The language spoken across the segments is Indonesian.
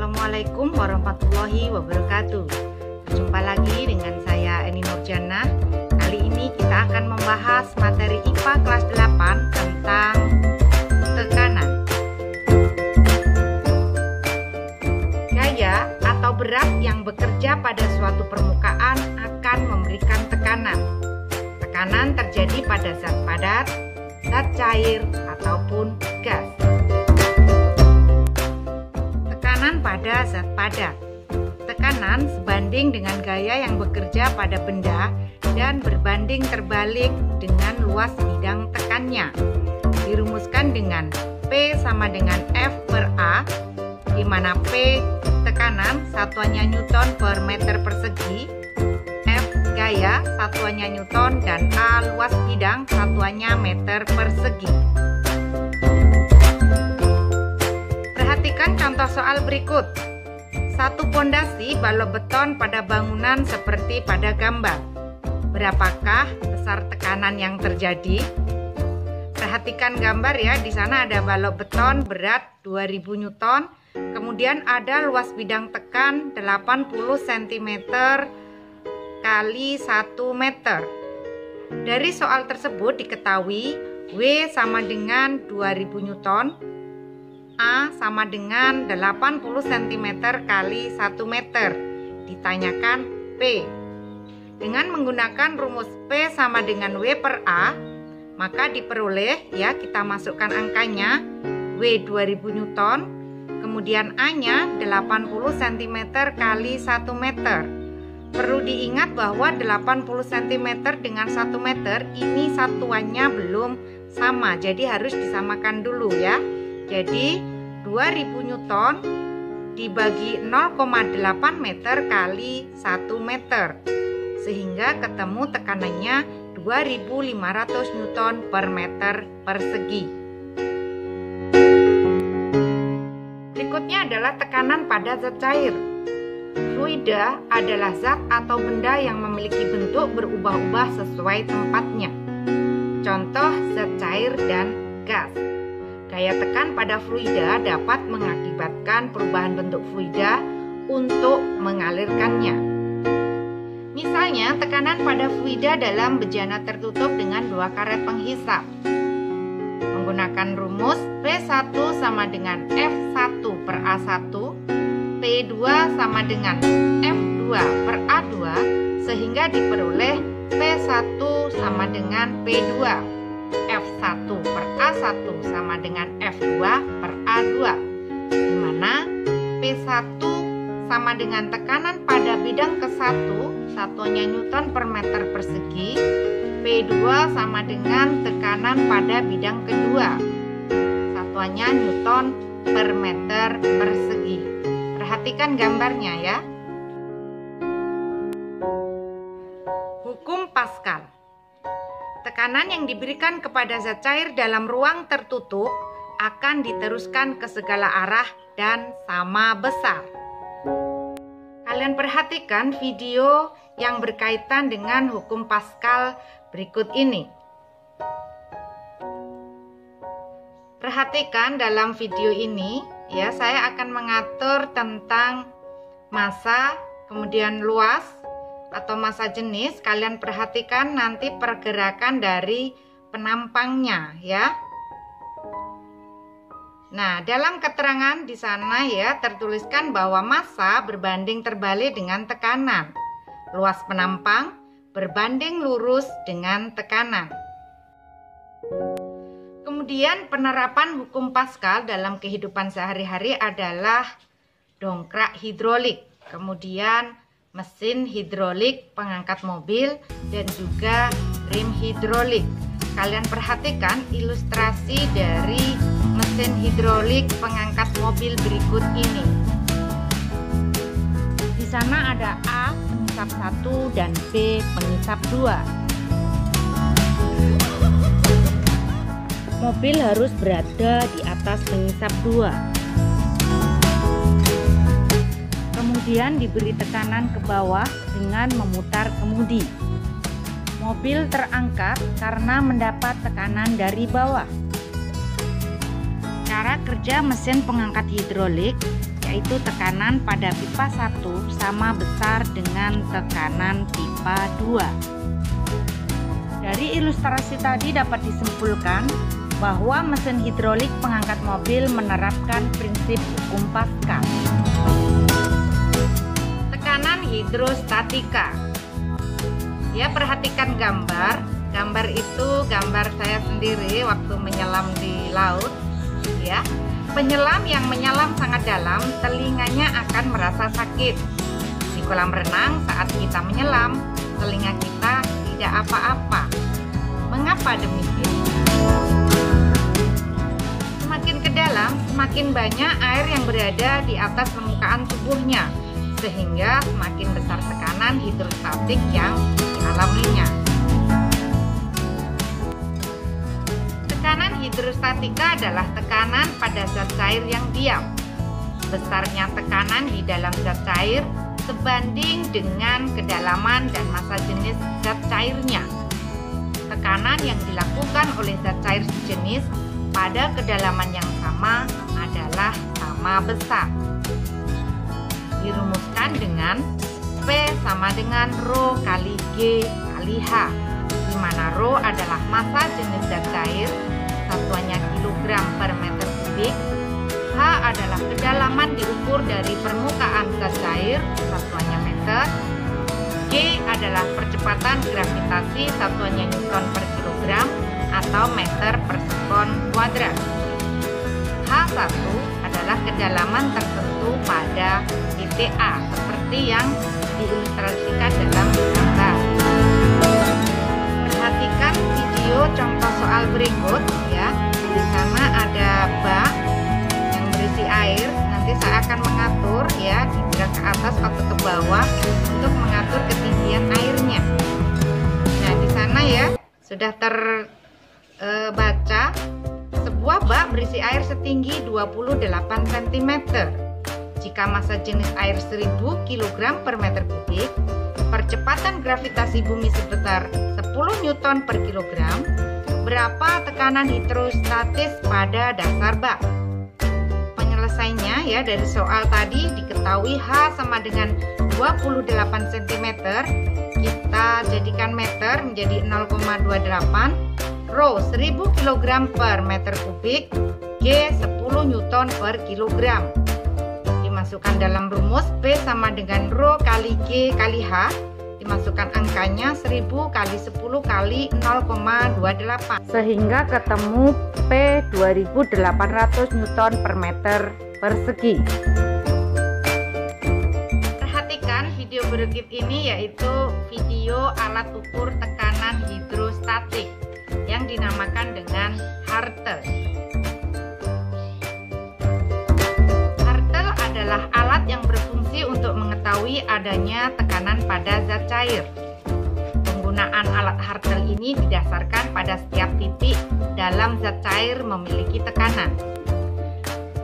Assalamualaikum warahmatullahi wabarakatuh. Jumpa lagi dengan saya Eni Nurjana. Kali ini kita akan membahas materi IPA kelas 8 tentang tekanan. Gaya atau berat yang bekerja pada suatu permukaan akan memberikan tekanan. Tekanan terjadi pada zat padat, zat cair, ataupun gas. Tekanan pada zat padat. Tekanan sebanding dengan gaya yang bekerja pada benda dan berbanding terbalik dengan luas bidang tekannya. Dirumuskan dengan P sama dengan F per A, di mana P tekanan satuannya Newton per meter persegi, F gaya satuannya Newton, dan A luas bidang satuannya meter persegi. Perhatikan contoh soal berikut. Satu pondasi balok beton pada bangunan seperti pada gambar. Berapakah besar tekanan yang terjadi? Perhatikan gambar ya, di sana ada balok beton berat 2000 Newton, kemudian ada luas bidang tekan 80 cm kali 1 meter. Dari soal tersebut diketahui W sama dengan 2000 Newton, A sama dengan 80 cm kali 1 meter. Ditanyakan P. Dengan menggunakan rumus P sama dengan W per A, maka diperoleh ya, kita masukkan angkanya W 2000 Newton, kemudian A-nya 80 cm kali 1 meter. Perlu diingat bahwa 80 cm dengan 1 meter ini satuannya belum sama, jadi harus disamakan dulu ya. Jadi 2000 Newton dibagi 0,8 meter kali 1 meter, sehingga ketemu tekanannya 2500 Newton per meter persegi. Berikutnya adalah tekanan pada zat cair. Fluida adalah zat atau benda yang memiliki bentuk berubah-ubah sesuai tempatnya. Contoh zat cair dan gas. Gaya tekan pada fluida dapat mengakibatkan perubahan bentuk fluida untuk mengalirkannya. Misalnya, tekanan pada fluida dalam bejana tertutup dengan 2 karet penghisap. Menggunakan rumus P1 sama dengan F1 per A1, P2 sama dengan F2 per A2, sehingga diperoleh P1 sama dengan P2. F1 per A1 sama dengan F2 per A2, di mana P1 sama dengan tekanan pada bidang ke-1 satuannya Newton per meter persegi, P2 sama dengan tekanan pada bidang kedua satuannya Newton per meter persegi. Perhatikan gambarnya ya. Hukum Pascal. Tekanan yang diberikan kepada zat cair dalam ruang tertutup akan diteruskan ke segala arah dan sama besar. Kalian perhatikan video yang berkaitan dengan hukum Pascal berikut ini. Perhatikan dalam video ini ya, saya akan mengatur tentang massa, kemudian luas atau massa jenis. Kalian perhatikan nanti pergerakan dari penampangnya ya. Nah, dalam keterangan di sana ya tertuliskan bahwa massa berbanding terbalik dengan tekanan. Luas penampang berbanding lurus dengan tekanan. Kemudian penerapan hukum Pascal dalam kehidupan sehari-hari adalah dongkrak hidrolik, kemudian mesin hidrolik pengangkat mobil, dan juga rem hidrolik. Kalian perhatikan ilustrasi dari mesin hidrolik pengangkat mobil berikut ini. Di sana ada A pengisap 1 dan B pengisap 2. Mobil harus berada di atas pengisap 2. Kemudian diberi tekanan ke bawah dengan memutar kemudi. Mobil terangkat karena mendapat tekanan dari bawah. Cara kerja mesin pengangkat hidrolik yaitu tekanan pada pipa 1 sama besar dengan tekanan pipa 2. Dari ilustrasi tadi dapat disimpulkan bahwa mesin hidrolik pengangkat mobil menerapkan prinsip hukum Pascal. Tekanan hidrostatika. Ya, perhatikan gambar. Gambar itu gambar saya sendiri waktu menyelam di laut. Ya, penyelam yang menyelam sangat dalam, telinganya akan merasa sakit. Di kolam renang saat kita menyelam, telinga kita tidak apa-apa. Mengapa demikian? Semakin ke dalam, semakin banyak air yang berada di atas permukaan tubuhnya, sehingga semakin besar tekanan hidrostatik yang dialaminya. Tekanan hidrostatika adalah tekanan pada zat cair yang diam. Besarnya tekanan di dalam zat cair sebanding dengan kedalaman dan massa jenis zat cairnya. Tekanan yang dilakukan oleh zat cair sejenis pada kedalaman yang sama adalah sama besar. Dirumuskan dengan P sama dengan Rho kali G kali H, di mana Rho adalah massa jenis zat cair, satuannya kilogram per meter kubik. H adalah kedalaman diukur dari permukaan zat cair, satuannya meter. G adalah percepatan gravitasi, satuannya newton per kilogram atau meter per sekon kuadrat. H1 adalah kedalaman tertentu pada titik A, seperti yang diilustrasikan dalam gambar. Perhatikan video contoh soal berikut ya. Di sana ada bak yang berisi air. Nanti saya akan mengatur ya, digerak ke atas atau ke bawah untuk mengatur ketinggian airnya. Nah, di sana ya sudah terbaca sebuah bak berisi air setinggi 28 cm. Jika massa jenis air 1000 kg per meter kubik, percepatan gravitasi bumi sebesar 10 Newton per kilogram, berapa tekanan hidrostatis pada dasar bak? Penyelesaiannya ya, dari soal tadi diketahui H sama dengan 28 cm, kita jadikan meter menjadi 0,28, Rho 1000 kg per meter kubik, G 10 Newton per kilogram. Dimasukkan dalam rumus P sama dengan Rho kali G kali H, dimasukkan angkanya 1000 kali 10 kali 0,28, sehingga ketemu P 2800 Newton per meter persegi. Perhatikan video berikut ini, yaitu video alat ukur tekanan hidrostatik yang dinamakan dengan Hartel. Hartel adalah alat yang berfungsi untuk mengetahui adanya tekanan pada zat cair. Penggunaan alat Hartel ini didasarkan pada setiap titik dalam zat cair memiliki tekanan.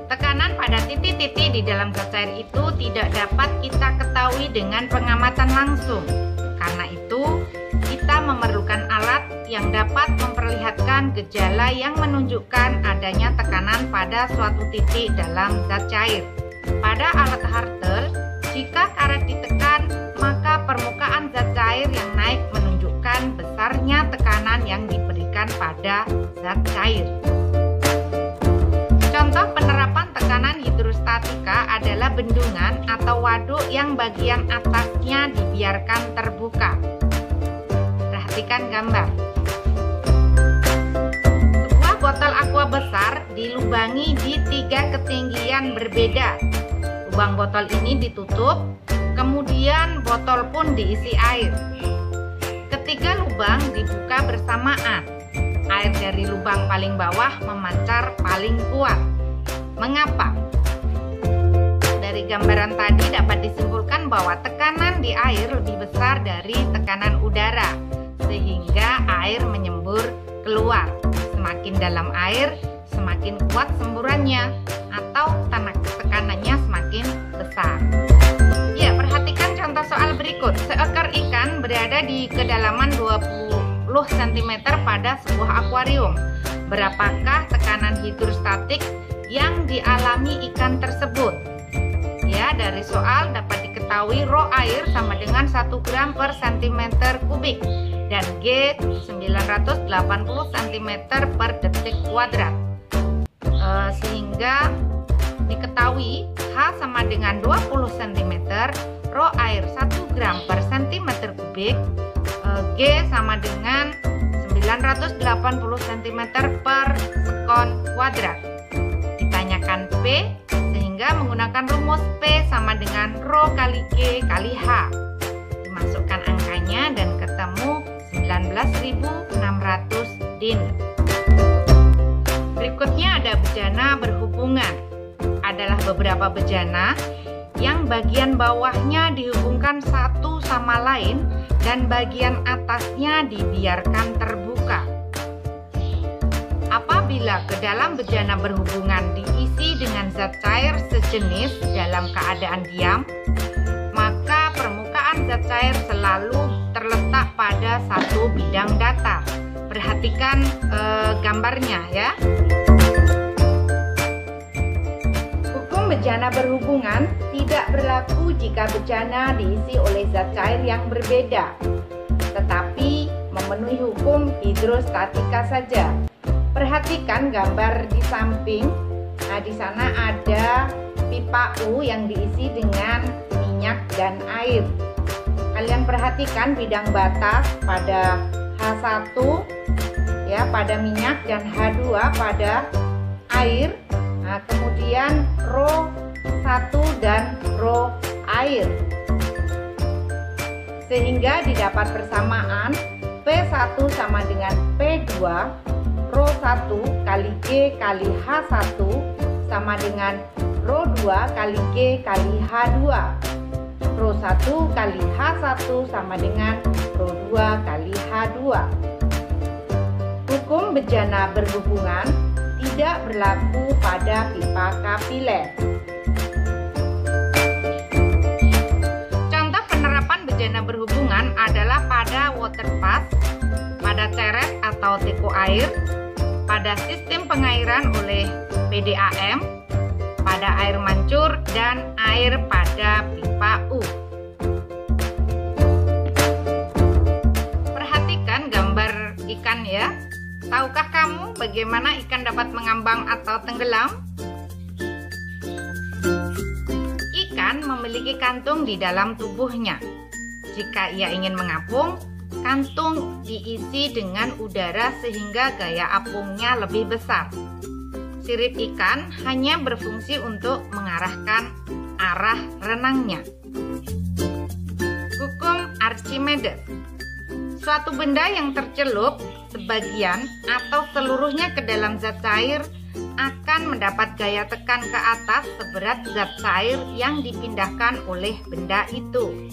Tekanan pada titik-titik di dalam zat cair itu tidak dapat kita ketahui dengan pengamatan langsung. Karena itu, kita memerlukan alat yang dapat memperlihatkan gejala yang menunjukkan adanya tekanan pada suatu titik dalam zat cair. Pada alat Hartel, jika karet ditekan, maka permukaan zat cair yang naik menunjukkan besarnya tekanan yang diberikan pada zat cair. Contoh penerapan tekanan hidrostatika adalah bendungan atau waduk yang bagian atasnya dibiarkan terbuka. Perhatikan gambar. Sebuah botol aqua besar dilubangi di 3 ketinggian berbeda. Lubang botol ini ditutup, kemudian botol pun diisi air. Ketiga lubang dibuka bersamaan. Air dari lubang paling bawah memancar paling kuat. Mengapa? Dari gambaran tadi dapat disimpulkan bahwa tekanan di air lebih besar dari tekanan udara, sehingga air menyembur keluar. Semakin dalam air, semakin kuat semburannya, atau tekanannya semakin besar. Ya, perhatikan contoh soal berikut. Seekor ikan berada di kedalaman 20 cm pada sebuah akuarium. Berapakah tekanan hidrostatik yang dialami ikan tersebut? dari soal dapat diketahui rho air sama dengan 1 gram per cm kubik dan G 980 cm per detik kuadrat. Sehingga diketahui H sama dengan 20 cm, rho air 1 gram per cm kubik, G sama dengan 980 cm per sekon kuadrat. Ditanyakan P, sehingga menggunakan rumus P sama dengan rho kali G kali H. Dimasukkan angkanya dan ketemu 19.600 din. Berikutnya ada bejana berhubungan. Adalah beberapa bejana yang bagian bawahnya dihubungkan satu sama lain dan bagian atasnya dibiarkan terbuka. Apabila ke dalam bejana berhubungan diisi dengan zat cair sejenis dalam keadaan diam, maka permukaan zat cair selalu terletak pada satu bidang datar. Perhatikan gambarnya ya. Hukum bejana berhubungan tidak berlaku jika bejana diisi oleh zat cair yang berbeda, tetapi memenuhi hukum hidrostatika saja. Perhatikan gambar di samping. Nah, di sana ada pipa U yang diisi dengan minyak dan air. Kalian perhatikan bidang batas pada H1 ya pada minyak dan H2 pada air. Nah, kemudian rho 1 dan rho air. Sehingga didapat persamaan P1 sama dengan P2, rho 1 kali G kali H1 sama dengan rho 2 kali G kali H2. Rho 1 kali H1 sama dengan rho 2 kali H2. Hukum bejana berhubungan tidak berlaku pada pipa kapiler. Contoh penerapan bejana berhubungan adalah pada water pass, pada ceret atau teko air, pada sistem pengairan oleh PDAM, pada air mancur, dan air pada pipa U. Perhatikan gambar ikan ya. Tahukah kamu bagaimana ikan dapat mengambang atau tenggelam? Ikan memiliki kantung di dalam tubuhnya. Jika ia ingin mengapung, kantung diisi dengan udara sehingga gaya apungnya lebih besar. Sirip ikan hanya berfungsi untuk mengarahkan arah renangnya. Hukum Archimedes. Suatu benda yang tercelup sebagian atau seluruhnya ke dalam zat cair akan mendapat gaya tekan ke atas seberat zat cair yang dipindahkan oleh benda itu.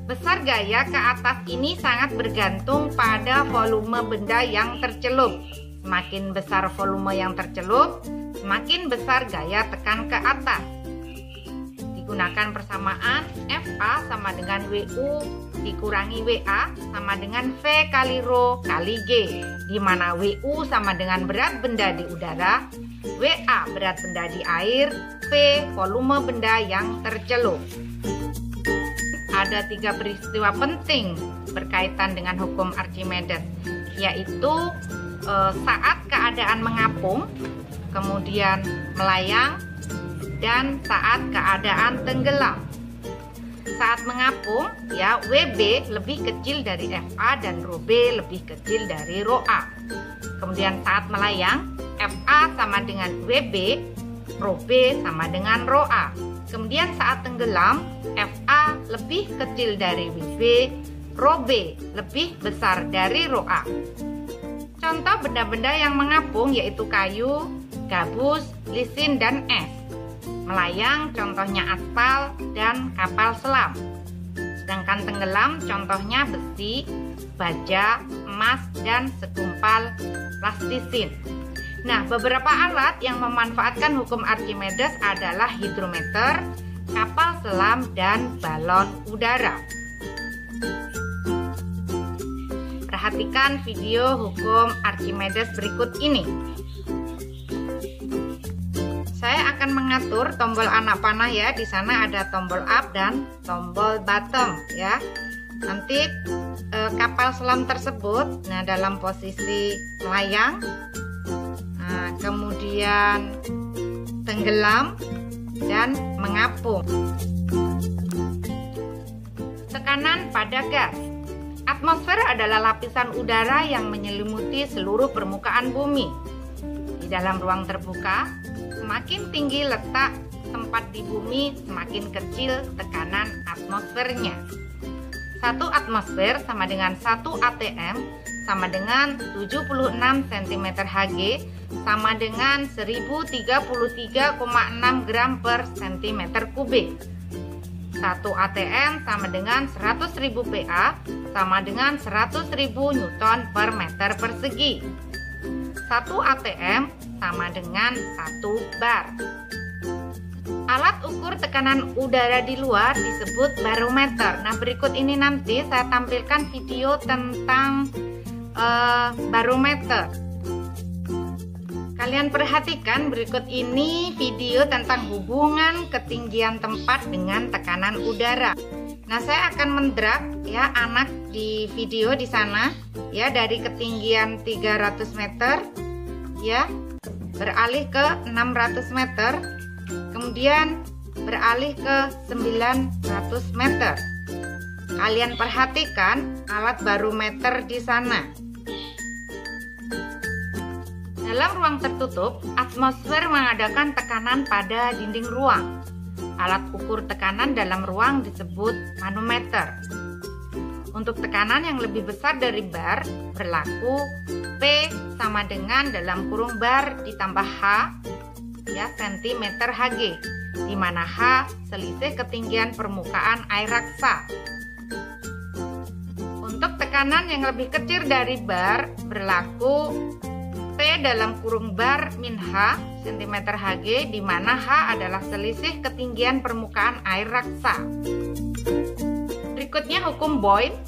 Besar gaya ke atas ini sangat bergantung pada volume benda yang tercelup. Semakin besar volume yang tercelup, semakin besar gaya tekan ke atas. Digunakan persamaan FA sama dengan WU dikurangi WA sama dengan V kali rho kali G, di mana WU sama dengan berat benda di udara, WA berat benda di air, V volume benda yang tercelup. Ada 3 peristiwa penting berkaitan dengan hukum Archimedes, yaitu saat keadaan mengapung, kemudian melayang, dan saat keadaan tenggelam. Saat mengapung, ya WB lebih kecil dari FA dan rho B lebih kecil dari rho A. Kemudian saat melayang, FA sama dengan WB, rho B sama dengan rho A. Kemudian saat tenggelam, FA lebih kecil dari WB, rho B lebih besar dari rho A. Contoh benda-benda yang mengapung yaitu kayu, gabus, lisin, dan es. Melayang contohnya aspal dan kapal selam. Sedangkan tenggelam contohnya besi, baja, emas, dan segumpal plastisin. Nah, beberapa alat yang memanfaatkan hukum Archimedes adalah hidrometer, kapal selam, dan balon udara. Perhatikan video hukum Archimedes berikut ini. Saya akan mengatur tombol anak panah ya. Di sana ada tombol up dan tombol bottom ya. Nanti kapal selam tersebut dalam posisi melayang, kemudian tenggelam dan mengapung. Tekanan pada gas. Atmosfer adalah lapisan udara yang menyelimuti seluruh permukaan bumi. Di dalam ruang terbuka, semakin tinggi letak tempat di bumi, semakin kecil tekanan atmosfernya. 1 atmosfer sama dengan 1 atm sama dengan 76 cm Hg sama dengan 1033,6 gram per cm kubik. 1 atm sama dengan 100.000 Pa sama dengan 100.000 Newton per meter persegi. 1 atm sama dengan 1 bar. Alat ukur tekanan udara di luar disebut barometer. Nah, berikut ini nanti saya tampilkan video tentang barometer. Kalian perhatikan berikut ini video tentang hubungan ketinggian tempat dengan tekanan udara. Nah, saya akan mendrag ya anak di video di sana ya dari ketinggian 300 meter ya beralih ke 600 meter, kemudian beralih ke 900 meter. Kalian perhatikan alat barometer di sana. Dalam ruang tertutup, atmosfer mengadakan tekanan pada dinding ruang. Alat ukur tekanan dalam ruang disebut manometer. Untuk tekanan yang lebih besar dari bar, berlaku P sama dengan dalam kurung bar ditambah H ya cm Hg, di mana H selisih ketinggian permukaan air raksa. Untuk tekanan yang lebih kecil dari bar, berlaku P dalam kurung bar min H cm Hg, di mana H adalah selisih ketinggian permukaan air raksa. Berikutnya hukum Boyle.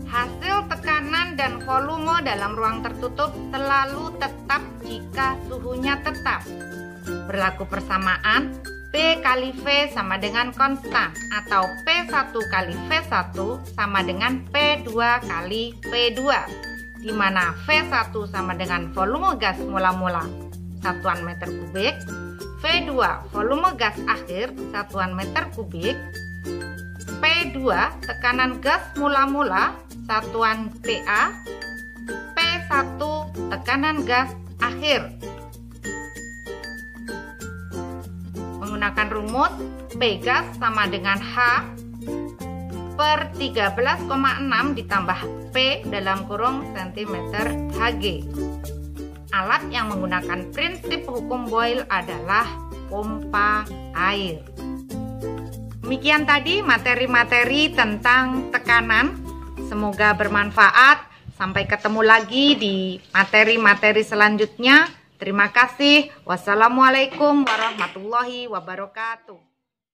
Hasil tekanan dan volume dalam ruang tertutup selalu tetap jika suhunya tetap. Berlaku persamaan P kali V sama dengan konstan, atau P1 kali V1 sama dengan P2 kali V2, di mana V1 sama dengan volume gas mula-mula satuan meter kubik, V2 volume gas akhir satuan meter kubik, P2 tekanan gas mula-mula satuan PA, P1 tekanan gas akhir. Menggunakan rumus P gas sama dengan H per 13,6 ditambah P dalam kurung cm Hg. Alat yang menggunakan prinsip hukum Boyle adalah pompa air. Demikian tadi materi-materi tentang tekanan. Semoga bermanfaat. Sampai ketemu lagi di materi-materi selanjutnya. Terima kasih. Wassalamualaikum warahmatullahi wabarakatuh.